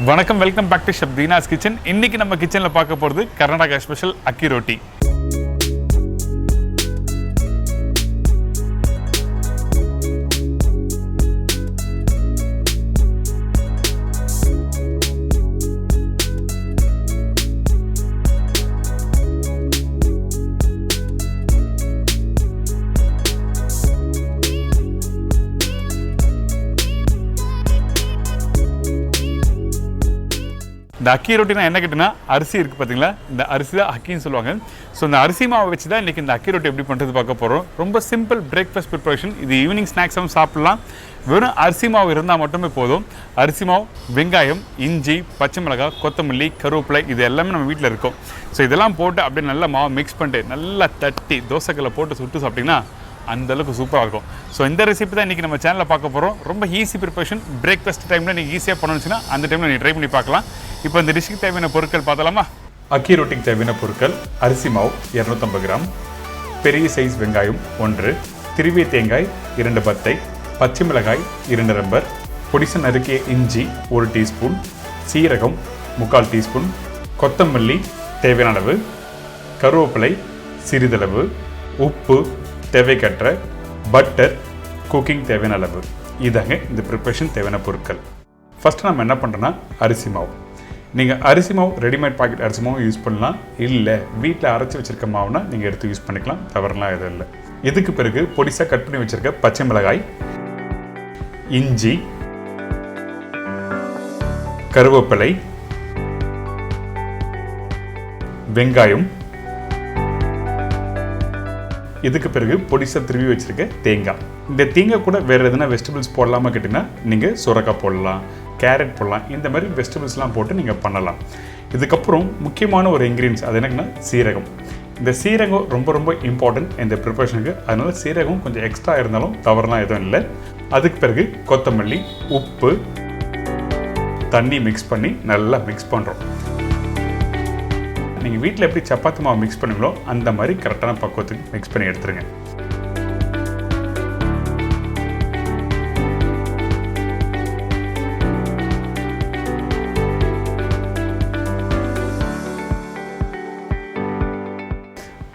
வணக்கம், welcome back to chef Deena's kitchen. இன்னைக்கு நம்ம கிச்சனில் பார்க்க போகிறது கர்நாடகா ஸ்பெஷல் அக்கி ரொட்டி. இந்த அக்கி ரொட்டினா என்ன கேட்டிங்கன்னா, அரிசி இருக்குது பார்த்தீங்களா, இந்த அரிசி தான் அக்கின்னு சொல்லுவாங்க. ஸோ இந்த அரிசி மாவை வச்சு தான் இன்றைக்கி இந்த அக்கி ரொட்டி எப்படி பண்ணுறது பார்க்க போகிறோம். ரொம்ப சிம்பிள் பிரேக்ஃபாஸ்ட் ப்ரிப்பரேஷன். இது ஈவினிங் ஸ்நாக்ஸாகவும் சாப்பிட்லாம். வெறும் அரிசி மாவு இருந்தால் மட்டுமே போதும். அரிசி மாவு, வெங்காயம், இஞ்சி, பச்சை மிளகாய், கொத்தமல்லி, கருவேப்பிலை, இது எல்லாமே நம்ம வீட்டில் இருக்கும். ஸோ இதெல்லாம் போட்டு அப்படியே நல்லா மாவு மிக்ஸ் பண்ணிட்டு நல்லா தட்டி தோசைக்கல்ல போட்டு சுட்டு சாப்பிட்டிங்கன்னா அந்தளவுக்கு சூப்பராக இருக்கும். ஸோ இந்த ரெசிபி தான் இன்றைக்கி நம்ம சேனலில் பார்க்க போகிறோம். ரொம்ப ஈஸி ப்ரிப்பரேஷன். பிரேக்ஃபாஸ்ட் டைமில் நீங்கள் ஈஸியாக பண்ணணுச்சுன்னா அந்த டைமில் நீங்கள் ட்ரை பண்ணி பார்க்கலாம். இப்போ இந்த டிஷ்ஷுக்கு தேவையான பொருட்கள் பார்த்தலாமா? அக்கி ரொட்டிக்கு தேவையான பொருட்கள்: அரிசி மாவு 250 கிராம், பெரிய சைஸ் வெங்காயம் 1, திருவிய தேங்காய் 2 பத்தை, பச்சை மிளகாய் 2 ரப்பர், பொடிசு நறுக்கிய இஞ்சி 1 டீஸ்பூன், சீரகம் 3/4 டீஸ்பூன், கொத்தமல்லி தேவையான அளவு, கருவேப்பிலை சிறிதளவு, உப்பு தேவைக்கற்ற, பட்டர் குக்கிங் தேவையான அளவு. இதாங்க இந்த ப்ரிப்பரேஷன் தேவையான பொருட்கள். ஃபஸ்ட்டு நம்ம என்ன பண்ணுறோன்னா, அரிசி மாவு. நீங்கள் அரிசி மாவு ரெடிமேட் பாக்கெட் அரிசி மாவு யூஸ் பண்ணலாம். இல்லை வீட்டில் அரைச்சி வச்சுருக்க மாவுனா நீங்கள் எடுத்து யூஸ் பண்ணிக்கலாம். தவறுலாம் எதுவும் இல்லை. இதுக்கு பிறகு பொடிசாக கட் பண்ணி வச்சுருக்க பச்சை மிளகாய், இஞ்சி, கருவேப்பிலை, வெங்காயம், இதுக்கு பிறகு பொடிசாக திருவி வச்சுருக்க தேங்காய். இந்த தேங்காய் கூட வேறு எதுனா வெஜிடபிள்ஸ் போடலாமா கேட்டிங்கன்னா, நீங்கள் சுரக்காய் போடலாம், கேரட் போடலாம். இந்த மாதிரி வெஜிடபிள்ஸ்லாம் போட்டு நீங்கள் பண்ணலாம். இதுக்கப்புறம் முக்கியமான ஒரு இன்க்ரீடியன்ஸ், அது என்னன்னா சீரகம். இந்த சீரகம் ரொம்ப ரொம்ப இம்பார்ட்டன்ட் இந்த ப்ரிப்பரேஷனுக்கு. அதனால் சீரகம் கொஞ்சம் எக்ஸ்ட்ரா இருந்தாலும் தவறுலாம் எதுவும் இல்லை. அதுக்கு பிறகு கொத்தமல்லி, உப்பு, தண்ணி மிக்ஸ் பண்ணி நல்லா மிக்ஸ் பண்ணுறோம். நீங்கள் வீட்டில் எப்படி சப்பாத்தி மாவு மிக்ஸ் பண்ணுங்களோ அந்த மாதிரி கரெக்டான பக்குவத்துக்கு மிக்ஸ் பண்ணி எடுத்துருங்க.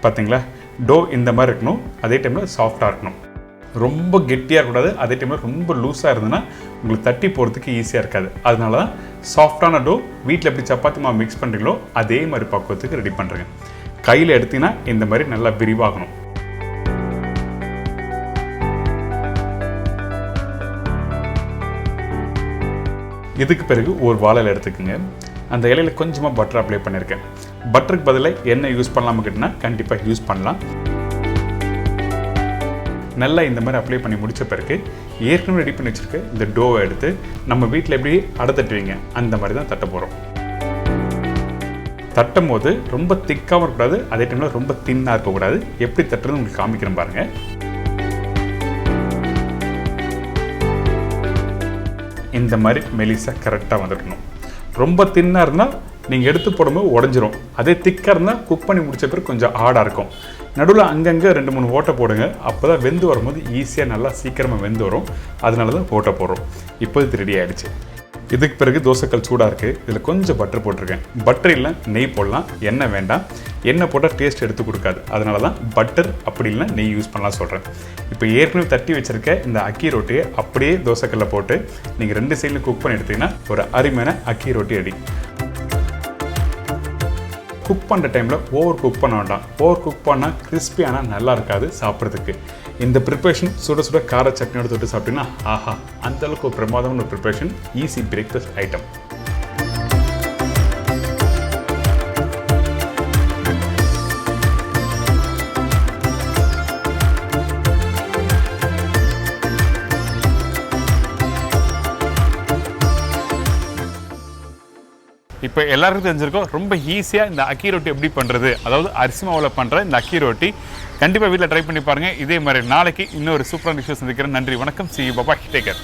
பார்த்தீங்களா, டோ இந்த மாதிரி இருக்கணும். அதே டைமில் சாஃப்டாக இருக்கணும். ரொம்ப கெட்டியாக இருக்கக்கூடாது. அதே டைமில் ரொம்ப லூஸாக இருந்ததுன்னா உங்களுக்கு தட்டி போகிறதுக்கு ஈஸியாக இருக்காது. அதனால தான் சாஃப்டான டோ வீட்டில் எப்படி சப்பாத்தி மாவு மிக்ஸ் பண்ணுறீங்களோ அதே மாதிரி பக்குவத்துக்கு ரெடி பண்ணுறேங்க. கையில் எடுத்தீங்கன்னா இந்த மாதிரி நல்லா விரிவாகணும். இதுக்கு பிறகு ஒரு வாழை எடுத்துக்கோங்க. அந்த இலையில் கொஞ்சமாக பட்டர் அப்ளை பண்ணியிருக்கேன். பட்டருக்கு பதிலாக எண்ணெய் யூஸ் பண்ணலாமா கேட்டிங்கன்னா கண்டிப்பாக யூஸ் பண்ணலாம். நல்லா இந்த மாதிரி அப்ளை பண்ணி முடித்த பிறகு ஏற்கனவே ரெடி பண்ணி வச்சுருக்க இந்த டோவை எடுத்து நம்ம வீட்டில் எப்படி அடை தட்டுவீங்க அந்த மாதிரி தான் தட்ட போகிறோம். தட்டும் போது ரொம்ப திக்காகவும் இருக்கக்கூடாது, அதே டைமில் ரொம்ப தின்னாக இருக்கக்கூடாது. எப்படி தட்டுறது உங்களுக்கு காமிக்கிறேன் பாருங்கள். இந்த மாதிரி மெலிசாக கரெக்டாக வந்துடணும். ரொம்ப தின்னாக இருந்தால் நீங்கள் எடுத்து போடும்போது உடஞ்சிரும். அதே திக்காக இருந்தால் குக் பண்ணி முடித்த பிறகு கொஞ்சம் ஆடாக இருக்கும். நடுவில் அங்கங்கே 2-3 ஓட்டை போடுங்க. அப்போ தான் வெந்து வரும்போது ஈஸியாக நல்லா சீக்கிரமாக வெந்து வரும். அதனால தான் ஓட்டை போடுறோம். இப்போ இது ரெடி ஆகிடுச்சு. இதுக்கு பிறகு தோசைக்கல் சூடாக இருக்குது. இதில் கொஞ்சம் பட்டர் போட்டிருக்கேன். பட்டர் இல்லை நெய் போடலாம், எண்ணெய் வேண்டாம். எண்ணெய் போட்டால் டேஸ்ட் எடுத்து கொடுக்காது. அதனால தான் பட்டர் அப்படி இல்லைனா நெய் யூஸ் பண்ணலாம் சொல்கிறேன். இப்போ ஏற்கனவே தட்டி வச்சுருக்க இந்த அக்கி ரொட்டியை அப்படியே தோசைக்கல்ல போட்டு நீங்கள் 2 சைடில் குக் பண்ணி எடுத்திங்கன்னா ஒரு அருமையான அக்கி ரொட்டி ரெடி. குக் பண்ணுற டைமில் ஓவர் குக் பண்ண வேண்டாம். ஓவர் குக் பண்ணால் கிறிஸ்பியான நல்லா இருக்காது சாப்பிட்றதுக்கு. இந்த ப்ரிப்பரேஷன் சுட சுட கார சட்னியோட தொட்டு சாப்பிட்டீங்கன்னா ஆஹா, அந்தளவுக்கு ஒரு பிரமாதமான ஒரு ப்ரிப்பரேஷன். Easy breakfast item. இப்போ எல்லாருக்கும் தெரிஞ்சிருக்கோம் ரொம்ப ஈஸியாக இந்த அக்கி ரொட்டி எப்படி பண்ணுறது, அதாவது அரிசி மாவில் பண்ணுற இந்த அக்கி ரொட்டி. கண்டிப்பாக வீட்டில் ட்ரை பண்ணி பாருங்கள். இதே மாதிரி நாளைக்கு இன்னொரு சூப்பரான டிஷ்ஷை சந்திக்கிறேன். நன்றி, வணக்கம். See you, bye bye, take care.